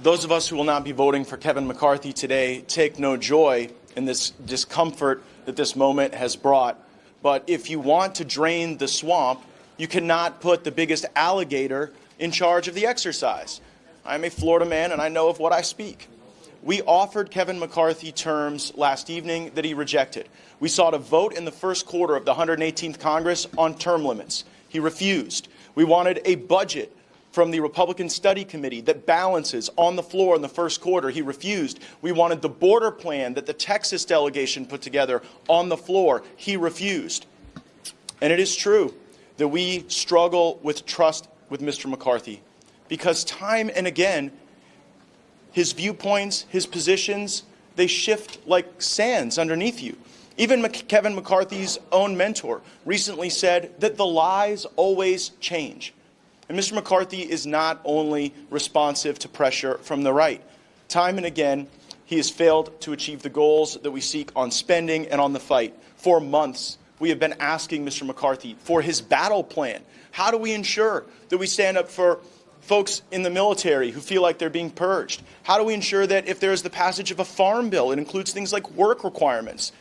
Those of us who will not be voting for Kevin McCarthy today take no joy in this discomfort that this moment has brought. But if you want to drain the swamp, you cannot put the biggest alligator in charge of the exercise. I'm a Florida man, and I know of what I speak. We offered Kevin McCarthy terms last evening that he rejected. We sought a vote in the first quarter of the 118th Congress on term limits. He refused. We wanted a budget from the Republican Study Committee that balances on the floor in the first quarter. He refused. We wanted the border plan that the Texas delegation put together on the floor. He refused. And it is true that we struggle with trust with Mr. McCarthy because time and again, his viewpoints, his positions, they shift like sands underneath you. Even Kevin McCarthy's own mentor recently said that the lies always change. And Mr. McCarthy is not only responsive to pressure from the right. Time and again, he has failed to achieve the goals that we seek on spending and on the fight. For months, we have been asking Mr. McCarthy for his battle plan. How do we ensure that we stand up for folks in the military who feel like they're being purged? How do we ensure that if there's the passage of a farm bill, it includes things like work requirements?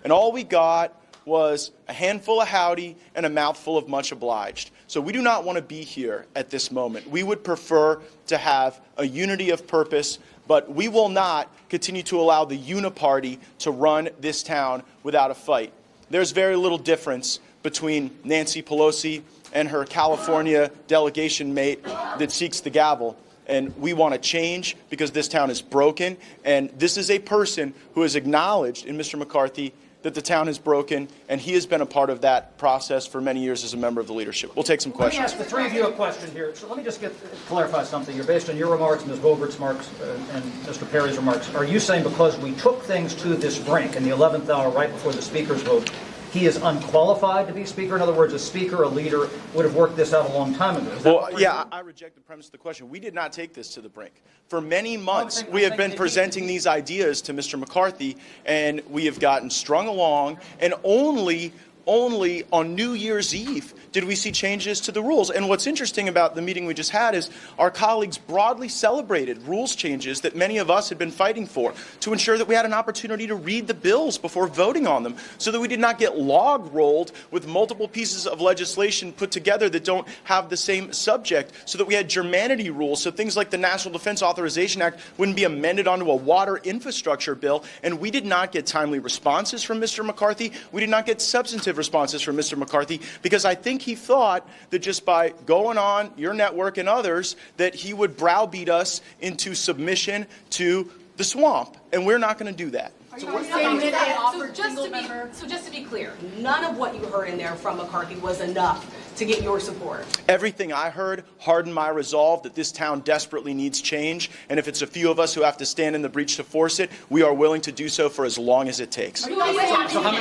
And all we got was a handful of howdy and a mouthful of much obliged. So we do not want to be here at this moment. We would prefer to have a unity of purpose, but we will not continue to allow the uniparty to run this town without a fight. There's very little difference between Nancy Pelosi and her California delegation mate that seeks the gavel. And we want to change because this town is broken. And this is a person who has acknowledged in Mr. McCarthy that the town is broken, and he has been a part of that process for many years as a member of the leadership. We'll take some questions. Let me ask the three of you a question here. So let me just clarify something. You're based on your remarks, Ms. Boebert's remarks, and Mr. Perry's remarks. Are you saying because we took things to this brink in the 11th hour right before the Speaker's vote, he is unqualified to be Speaker? In other words, a Speaker, a leader, would have worked this out a long time ago. Well, yeah, I reject the premise of the question. We did not take this to the brink. For many months, we have been presenting these ideas to Mr. McCarthy, and we have gotten strung along, and only on New Year's Eve did we see changes to the rules. And what's interesting about the meeting we just had is our colleagues broadly celebrated rules changes that many of us had been fighting for to ensure that we had an opportunity to read the bills before voting on them so that we did not get log rolled with multiple pieces of legislation put together that don't have the same subject, so that we had germanity rules, so things like the National Defense Authorization Act wouldn't be amended onto a water infrastructure bill. And we did not get timely responses from Mr. McCarthy. We did not get substantive responses from Mr. McCarthy because I think he thought that just by going on your network and others that he would browbeat us into submission to the swamp, and we're not going to do that. So just to be clear, none of what you heard in there from McCarthy was enough to get your support. Everything I heard hardened my resolve that this town desperately needs change, and if it's a few of us who have to stand in the breach to force it, we are willing to do so for as long as it takes. So how many